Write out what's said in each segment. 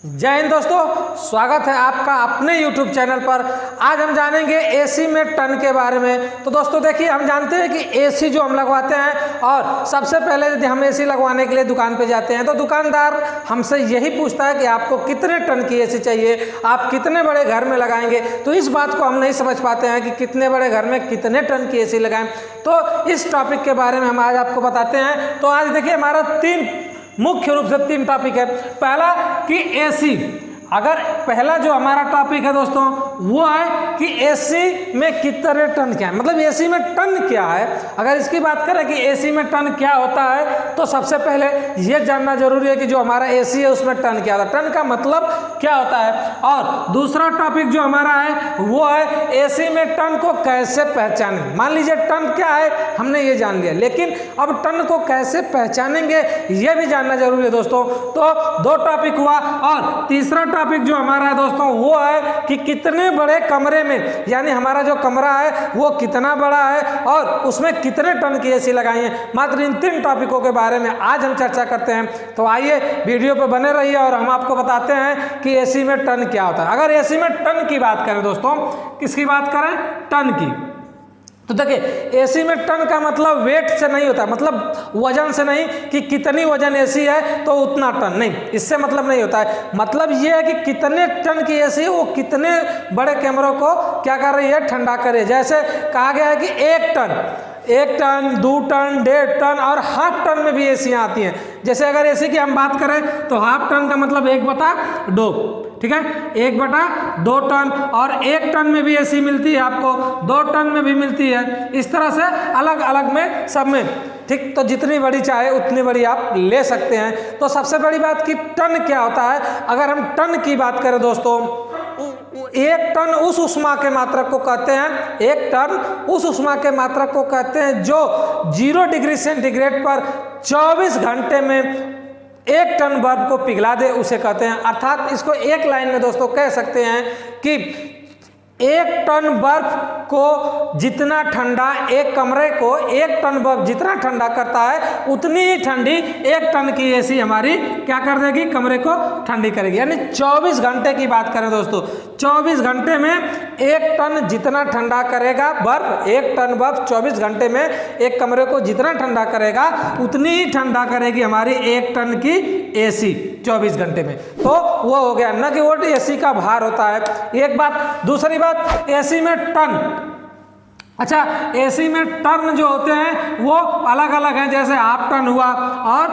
जय हिंद दोस्तों, स्वागत है आपका अपने YouTube चैनल पर। आज हम जानेंगे एसी में टन के बारे में। तो दोस्तों देखिए, हम जानते हैं कि एसी जो हम लगवाते हैं, और सबसे पहले यदि हम एसी लगवाने के लिए दुकान पे जाते हैं तो दुकानदार हमसे यही पूछता है कि आपको कितने टन की एसी चाहिए, आप कितने बड़े घर में लगाएंगे। तो इस बात को हम नहीं समझ पाते हैं कि कितने बड़े घर में कितने टन की एसी लगाएं। तो इस टॉपिक के बारे में हम आज आपको बताते हैं। तो आज देखिए, हमारा मुख्य रूप से तीन टॉपिक है। पहला कि एसी, अगर पहला जो हमारा टॉपिक है दोस्तों वो है कि एसी में कितने टन क्या है, मतलब एसी में टन क्या है। अगर इसकी बात करें कि एसी में टन क्या होता है, तो सबसे पहले यह जानना जरूरी है कि जो हमारा एसी है उसमें टन क्या होता है, टन का मतलब क्या होता है। और दूसरा टॉपिक जो हमारा है वो है एसी में टन को कैसे पहचानें। मान लीजिए टन क्या है हमने ये जान लिया, लेकिन अब टन को कैसे पहचानेंगे ये भी जानना जरूरी है दोस्तों। तो दो टॉपिक हुआ, और तीसरा टॉपिक जो हमारा है दोस्तों वो है कि कितने बड़े कमरे में, यानी हमारा जो कमरा है वो कितना बड़ा है और उसमें कितने टन की एसी लगाई है। मात्र इन तीन टॉपिकों के बारे में आज हम चर्चा करते हैं। तो आइए वीडियो पे बने रहिए और हम आपको बताते हैं कि एसी में टन क्या होता है। अगर एसी में टन की बात करें दोस्तों, किसकी बात करें, टन की, तो देखिए एसी में टन का मतलब वेट से नहीं होता, मतलब वजन से नहीं कि कितनी वजन एसी है तो उतना टन, नहीं, इससे मतलब नहीं होता है। मतलब ये है कि कितने टन की एसी वो कितने बड़े कमरों को क्या कर रही है, ठंडा करे। जैसे कहा गया है कि 1 टन 2 टन 1.5 टन और हाफ टन में भी एसियाँ आती हैं। जैसे अगर एसी की हम बात करें तो हाफ टन का मतलब 1/2, ठीक है, 1/2 टन, और 1 टन में भी एसी मिलती है आपको, 2 टन में भी मिलती है। इस तरह से अलग अलग में सब में, ठीक। तो जितनी बड़ी चाहे उतनी बड़ी आप ले सकते हैं। तो सबसे बड़ी बात कि टन क्या होता है। अगर हम टन की बात करें दोस्तों, 1 टन उस ऊष्मा के मात्रक को कहते हैं, 1 टन उस ऊष्मा के मात्रक को कहते हैं जो 0 डिग्री सेंटीग्रेड पर 24 घंटे में 1 टन बर्फ को पिघला दे, उसे कहते हैं। अर्थात इसको एक लाइन में दोस्तों कह सकते हैं कि 1 टन बर्फ को जितना ठंडा, एक कमरे को 1 टन बर्फ जितना ठंडा करता है उतनी ही ठंडी 1 टन की एसी हमारी क्या कर देगी, कमरे को ठंडी करेगी। यानी 24 घंटे की बात करें दोस्तों, 24 घंटे में 1 टन जितना ठंडा करेगा बर्फ, 1 टन बर्फ 24 घंटे में एक कमरे को जितना ठंडा करेगा उतनी ही ठंडा करेगी हमारी 1 टन की एसी 24 घंटे में। तो वो हो गया, न कि वो एसी का भार होता है, एक बात। दूसरी बात, एसी में टन, अच्छा एसी में टर्न जो होते हैं वो अलग अलग हैं। जैसे हाफ टन हुआ, और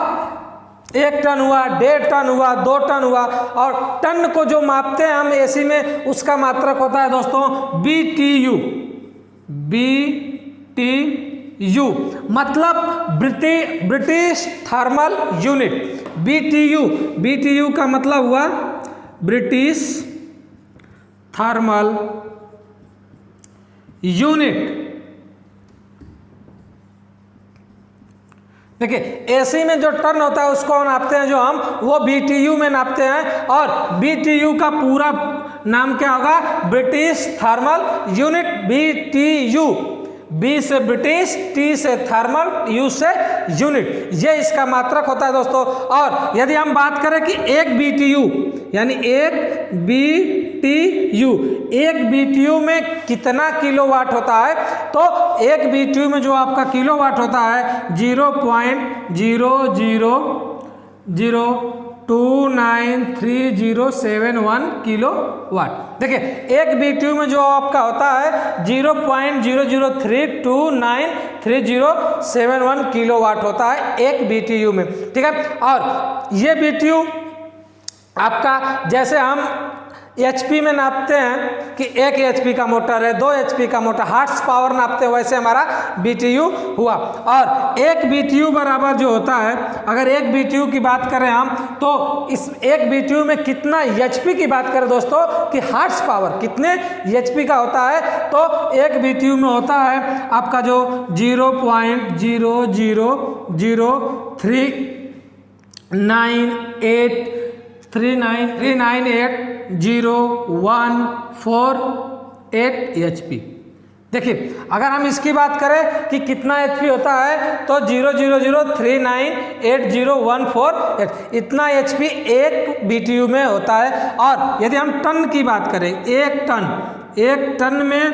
1 टन हुआ, 1.5 टन हुआ, 2 टन हुआ। और टन को जो मापते हैं हम एसी में, उसका मात्रक होता है दोस्तों BTU, मतलब ब्रिटिश थर्मल यूनिट। BTU का मतलब हुआ ब्रिटिश थर्मल यूनिट। देखिए एसी में जो टर्न होता है उसको नापते हैं जो हम, वो BTU में नापते हैं। और BTU का पूरा नाम क्या होगा, British thermal unit, BTU। B से ब्रिटिश, T से थर्मल, U से यूनिट, ये इसका मात्रक होता है दोस्तों। और यदि हम बात करें कि 1 BTU, यानी 1 BTU में कितना किलोवाट होता है, तो 1 BTU में जो आपका किलोवाट होता है 0.000293071 किलोवाट। देखिए 1 BTU में जो आपका होता है 0.003293071 किलोवाट होता है 1 BTU में, ठीक है। और ये BTU आपका, जैसे हम HP में नापते हैं कि 1 HP का मोटर है, 2 HP का मोटर, हार्स पावर नापते हैं, वैसे हमारा BTU हुआ। और 1 BTU बराबर जो होता है, अगर 1 BTU की बात करें हम, तो इस 1 BTU में कितना HP की बात करें दोस्तों कि हार्स पावर कितने HP का होता है, तो 1 BTU में होता है आपका जो 0.000398014 HP, देखिए अगर हम इसकी बात करें कि कितना HP होता है तो 0.003980148 इतना HP एक BTU में होता है। और यदि हम टन की बात करें, एक टन में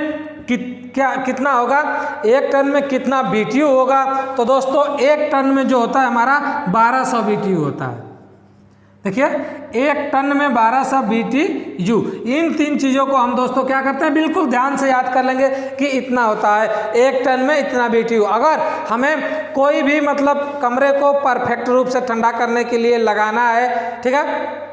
कितना होगा, एक टन में कितना BTU होगा, तो दोस्तों एक टन में जो होता है हमारा 1200 BTU होता है। देखिए एक टन में 1200 BTU, इन तीन चीज़ों को हम दोस्तों क्या करते हैं, बिल्कुल ध्यान से याद कर लेंगे कि इतना होता है, एक टन में इतना BTU। अगर हमें कोई भी मतलब कमरे को परफेक्ट रूप से ठंडा करने के लिए लगाना है, ठीक है,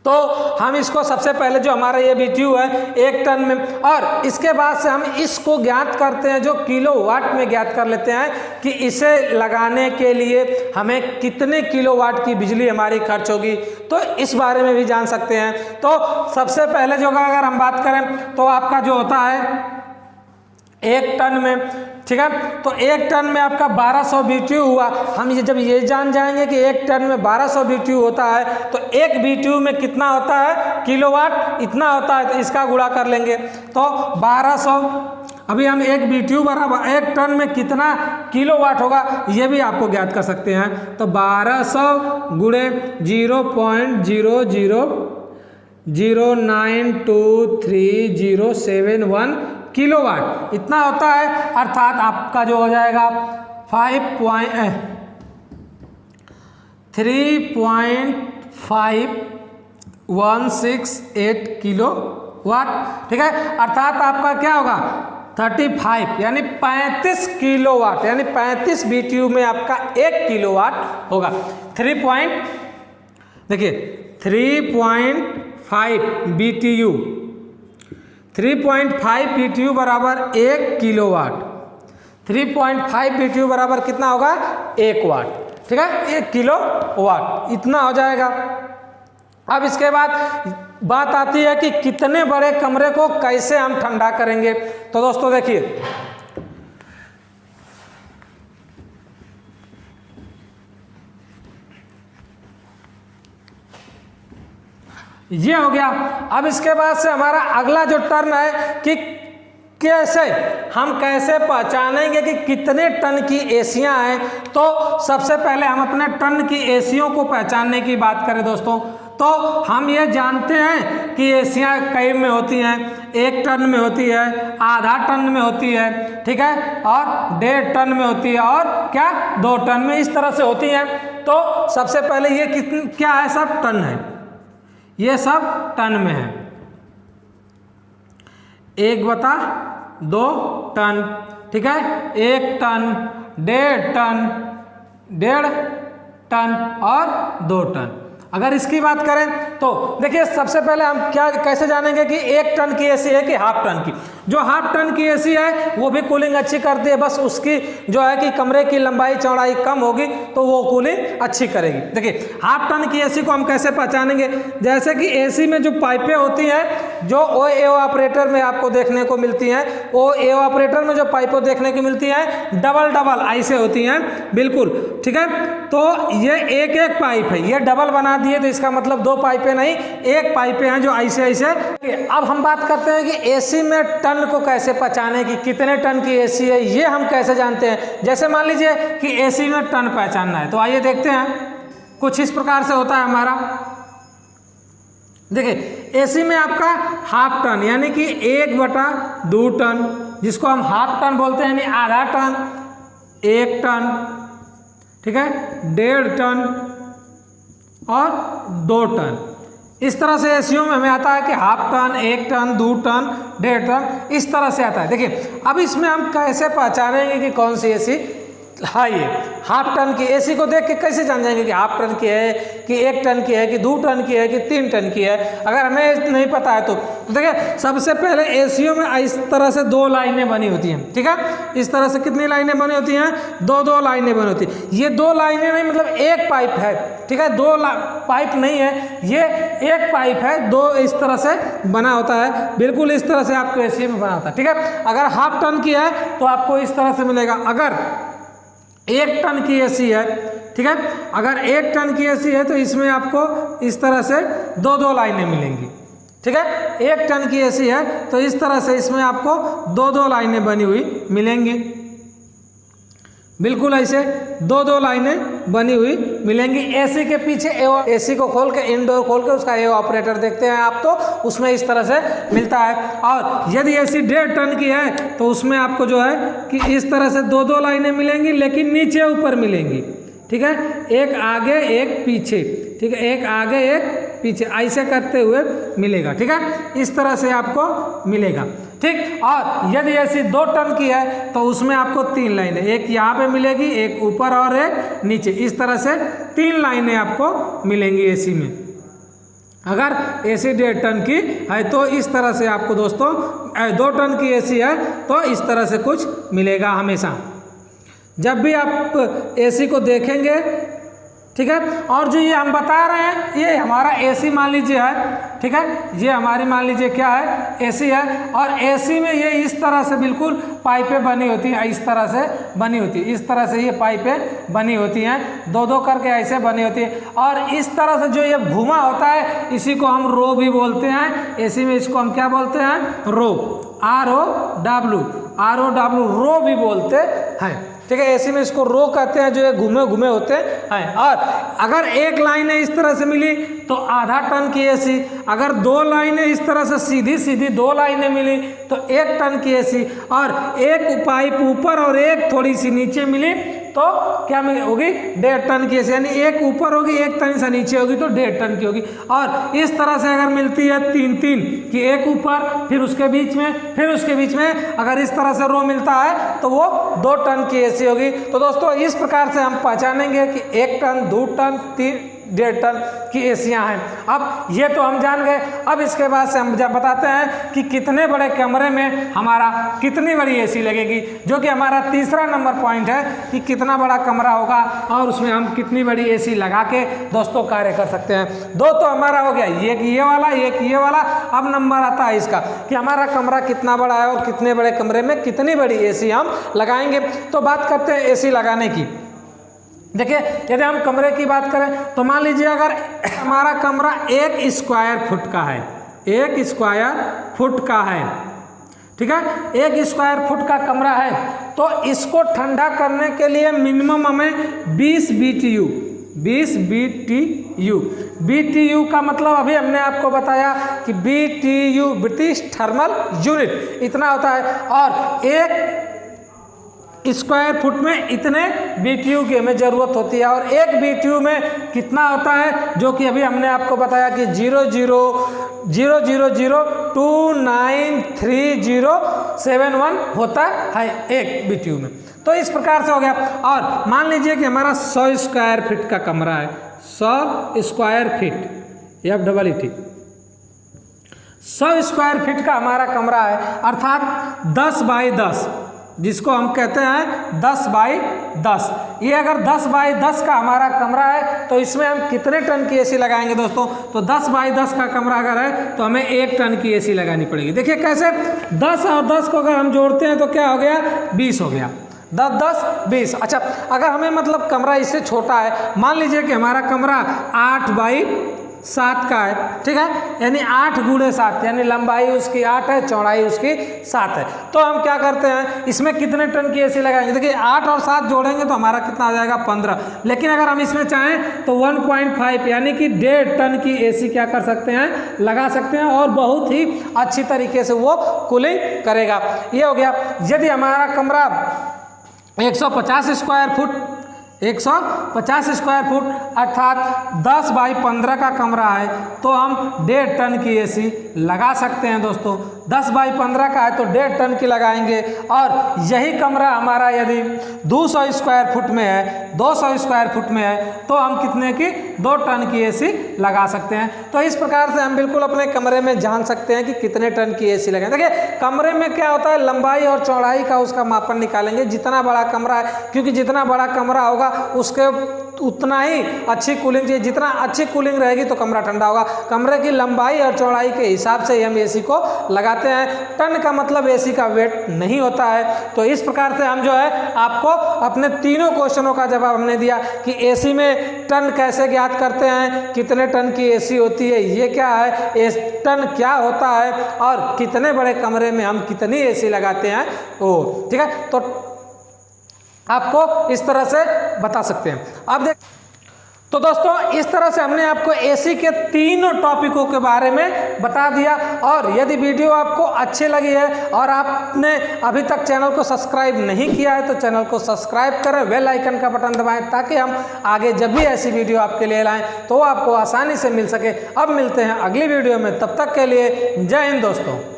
तो हम इसको सबसे पहले जो हमारा ये BTU है एक टन में, और इसके बाद से हम इसको ज्ञात करते हैं जो किलोवाट में ज्ञात कर लेते हैं कि इसे लगाने के लिए हमें कितने किलोवाट की बिजली हमारी खर्च होगी, तो इस बारे में भी जान सकते हैं। तो सबसे पहले जो अगर हम बात करें तो आपका जो होता है एक टन में, ठीक है, तो एक टन में आपका 1200 BTU हुआ। हम ये जब ये जान जाएंगे कि एक टन में 1200 BTU होता है तो एक BTU में कितना होता है, किलोवाट इतना होता है, तो इसका गुणा कर लेंगे तो 1200। अभी हम एक BTU बराबर एक टन में कितना किलोवाट होगा ये भी आपको ज्ञात कर सकते हैं। तो 1200 गुणे 0.000923071 किलोवाट इतना होता है, अर्थात आपका जो हो जाएगा 3.5168 किलोवाट, ठीक है, अर्थात आपका क्या होगा 35 यानी 35 किलोवाट, यानी 35 BTU में आपका 1 किलोवाट होगा। 3.5 BTU, 3.5 BTU बराबर 1 किलोवाट, 3.5 BTU बराबर कितना होगा 1 वाट, ठीक है, 1 किलोवाट इतना हो जाएगा। अब इसके बाद बात आती है कि कितने बड़े कमरे को कैसे हम ठंडा करेंगे। तो दोस्तों देखिए ये हो गया। अब इसके बाद से हमारा अगला जो टर्न है कि हम कैसे पहचानेंगे कि कितने टन की एसियां हैं। तो सबसे पहले हम अपने टन की एसियों को पहचानने की बात करें दोस्तों, तो हम ये जानते हैं कि एसियां कई में होती हैं, 1 टन में होती है, आधा टन में होती है, ठीक है, और 1.5 टन में होती है, और क्या 2 टन में, इस तरह से होती हैं। तो सबसे पहले ये क्या है, सब टन है, ये सब टन में है। 1/2 टन, ठीक है, 1 टन, 1.5 टन, 1.5 टन और 2 टन। अगर इसकी बात करें तो देखिए सबसे पहले हम कैसे जानेंगे कि 1 टन की एसी है कि हाफ टन की। जो हाफ टन की एसी है वो भी कूलिंग अच्छी करती है, बस उसकी जो है कि कमरे की लंबाई चौड़ाई कम होगी तो वो कूलिंग अच्छी करेगी। देखिए हाफ टन की एसी को हम कैसे पहचानेंगे, जैसे कि एसी में जो पाइपें होती हैं जो एवापोरेटर में आपको देखने को मिलती हैं, वो एवापोरेटर में जो पाइपें देखने को मिलती हैं डबल ऐसे होती हैं, बिल्कुल, ठीक है। तो ये एक पाइप है, ये डबल बना दिए तो इसका मतलब 2 पाइपें नहीं, 1 पाइपें हैं जो ऐसे। अब हम बात करते हैं कि एसी में टन को कैसे पहचाने कि कितने टन की एसी है, ये हम कैसे जानते हैं। जैसे मान लीजिए कि एसी में टन पहचानना है, तो आइए देखते हैं। कुछ इस प्रकार से होता है हमारा, देखिए एसी में आपका हाफ टन यानी कि 1/2 टन, जिसको हम हाफ टन बोलते हैं, यानी आधा टन, 1 टन, ठीक है, 1.5 टन और 2 टन। इस तरह से एसियों में हमें आता है कि half ton, 1 ton, 2 ton, 1.5 ton, इस तरह से आता है। देखिए अब इसमें हम कैसे पहचानेंगे कि कौन सी एसी है। ये हाफ टन की एसी को देख के कैसे जान जाएंगे कि हाफ टन की है कि 1 टन की है कि 2 टन की है कि 3 टन की है, अगर हमें नहीं पता है तो देखिए सबसे पहले एसियों में इस तरह से 2 लाइनें बनी होती हैं, ठीक है, इस तरह से कितनी लाइनें बनी होती हैं, 2 लाइनें बनी होती हैं। ये 2 लाइनें नहीं मतलब 1 पाइप है, ठीक है, 2 पाइप नहीं है, ये 1 पाइप है, 2 इस तरह से बना होता है, बिल्कुल इस तरह से आपको एसी में बना होता है, ठीक है। अगर हाफ टन की है तो आपको इस तरह से मिलेगा। अगर 1 टन की एसी है, ठीक है, अगर 1 टन की एसी है तो इसमें आपको इस तरह से 2 लाइनें मिलेंगी, ठीक ठीक है। 1 टन की एसी है तो इस तरह से इसमें आपको 2-2 लाइनें बनी हुई मिलेंगी, बिल्कुल ऐसे 2-2 लाइनें बनी हुई मिलेंगी। एसी के पीछे एसी को खोल के, इनडोर खोल के उसका ऑपरेटर देखते हैं आप, तो उसमें इस तरह से मिलता है। और यदि एसी 1.5 टन की है तो उसमें आपको जो है कि इस तरह से 2-2 लाइनें मिलेंगी, लेकिन नीचे ऊपर मिलेंगी, ठीक है। एक आगे एक पीछे, ठीक है, एक आगे एक पीछे ऐसे करते हुए मिलेगा, ठीक है। इस तरह से आपको मिलेगा, ठीक। और यदि एसी 2 टन की है तो उसमें आपको 3 लाइनें, एक यहाँ पे मिलेगी, एक ऊपर और एक नीचे, इस तरह से 3 लाइनें आपको मिलेंगी एसी में। अगर एसी 1.5 टन की है तो इस तरह से आपको दोस्तों 2 टन की एसी है तो इस तरह से कुछ मिलेगा हमेशा जब भी आप एसी को देखेंगे, ठीक है। और जो ये हम बता रहे हैं ये हमारा एसी मान लीजिए है, ठीक है, ये हमारी मान लीजिए क्या है, एसी है। और एसी में ये इस तरह से बिल्कुल पाइपें बनी होती हैं, इस तरह से बनी होती है, इस तरह से ये पाइपें बनी होती हैं, 2-2 करके ऐसे बनी होती है। और इस तरह से जो ये घुमा होता है इसी को हम रो भी बोलते हैं। एसी में इसको हम क्या बोलते हैं, रो, ROW रो भी बोलते हैं, ठीक है। एसी में इसको रो कहते हैं, जो ये घूमे घूमे होते हैं। और अगर एक लाइन इस तरह से मिली तो आधा टन की एसी, अगर 2 लाइनें इस तरह से सीधी सीधी 2 लाइनें मिली तो 1 टन की एसी, और एक पाइप ऊपर और एक थोड़ी सी नीचे मिली तो क्या होगी, 1.5 टन की एसी, यानी एक ऊपर होगी, एक टन से नीचे होगी तो 1.5 टन की होगी। और इस तरह से अगर मिलती है 3-3 कि एक ऊपर फिर उसके बीच में फिर उसके बीच में, अगर इस तरह से रो मिलता है तो वो 2 टन की एसी होगी। तो दोस्तों इस प्रकार से हम पहचानेंगे कि 1 टन, 2 टन, 1.5 टन की एसियां हैं। अब ये तो हम जान गए। अब इसके बाद से हम बताते हैं कि कितने बड़े कमरे में हमारा कितनी बड़ी एसी लगेगी, जो कि हमारा तीसरा नंबर पॉइंट है कि कितना बड़ा कमरा होगा और उसमें हम कितनी बड़ी एसी लगा के दोस्तों कार्य कर सकते हैं। 2 तो हमारा हो गया, एक ये वाला, एक ये वाला। अब नंबर आता है इसका कि हमारा कमरा कितना बड़ा है और कितने बड़े कमरे में कितनी बड़ी एसी हम लगाएंगे। तो बात करते हैं एसी लगाने की। देखिए, यदि हम कमरे की बात करें तो मान लीजिए अगर हमारा कमरा 1 स्क्वायर फुट का है, 1 स्क्वायर फुट का है, ठीक है, 1 स्क्वायर फुट का कमरा है, तो इसको ठंडा करने के लिए मिनिमम हमें 20 BTU का मतलब अभी हमने आपको बताया कि BTU ब्रिटिश थर्मल यूनिट इतना होता है। और 1 स्क्वायर फुट में इतने BTU की हमें ज़रूरत होती है। और 1 BTU में कितना होता है, जो कि अभी हमने आपको बताया कि 0.000293071 होता है 1 BTU में। तो इस प्रकार से हो गया। और मान लीजिए कि हमारा 100 स्क्वायर फीट का कमरा है, 100 square feet, FEET, 100 square feet का हमारा कमरा है, अर्थात 10 बाई 10, जिसको हम कहते हैं 10 बाई 10। ये अगर 10 बाई 10 का हमारा कमरा है तो इसमें हम कितने टन की एसी लगाएंगे दोस्तों? तो 10 बाई 10 का कमरा अगर है तो हमें 1 टन की एसी लगानी पड़ेगी। देखिए कैसे, 10 और 10 को अगर हम जोड़ते हैं तो क्या हो गया, 20 हो गया। 10 10 20। अच्छा, अगर हमें मतलब कमरा इससे छोटा है, मान लीजिए कि हमारा कमरा 8 बाई 7 का है, ठीक है, यानी 8 गुणे 7, यानी लंबाई उसकी 8 है, चौड़ाई उसकी 7 है। तो हम क्या करते हैं, इसमें कितने टन की एसी लगाएंगे? देखिए 8 और 7 जोड़ेंगे तो हमारा कितना आ जाएगा, 15। लेकिन अगर हम इसमें चाहें तो 1.5 यानी कि 1.5 टन की एसी क्या कर सकते हैं, लगा सकते हैं, और बहुत ही अच्छी तरीके से वो कूलिंग करेगा। ये हो गया। यदि हमारा कमरा 150 स्क्वायर फुट, 150 स्क्वायर फुट अर्थात 10 बाई 15 का कमरा है तो हम 1.5 टन की एसी लगा सकते हैं दोस्तों। 10 बाई 15 का है तो 1.5 टन की लगाएंगे। और यही कमरा हमारा यदि 200 स्क्वायर फुट में है, 200 स्क्वायर फुट में है तो हम कितने की, 2 टन की एसी लगा सकते हैं। तो इस प्रकार से हम बिल्कुल अपने कमरे में जान सकते हैं कि कितने टन की एसी लगाएं। देखिए कमरे में क्या होता है, लंबाई और चौड़ाई का उसका मापन निकालेंगे, जितना बड़ा कमरा है, क्योंकि जितना बड़ा कमरा होगा उसके उतना ही अच्छी कूलिंग चाहिए। जितना अच्छी कूलिंग रहेगी तो कमरा ठंडा होगा। कमरे की लंबाई और चौड़ाई के हिसाब से हम एसी को लगाते हैं। टन का मतलब एसी का वेट नहीं होता है। तो इस प्रकार से हम जो है आपको अपने तीनों क्वेश्चनों का जवाब हमने दिया कि एसी में टन कैसे ज्ञात करते हैं, कितने टन की एसी होती है, ये क्या है, टन क्या होता है, और कितने बड़े कमरे में हम कितनी एसी लगाते हैं वो, ठीक है। तो आपको इस तरह से बता सकते हैं। अब देख, तो दोस्तों इस तरह से हमने आपको एसी के तीनों टॉपिकों के बारे में बता दिया। और यदि वीडियो आपको अच्छी लगी है और आपने अभी तक चैनल को सब्सक्राइब नहीं किया है तो चैनल को सब्सक्राइब करें, बेल आइकन का बटन दबाएं ताकि हम आगे जब भी ऐसी वीडियो आपके लिए लाएं तो आपको आसानी से मिल सके। अब मिलते हैं अगली वीडियो में, तब तक के लिए जय हिंद दोस्तों।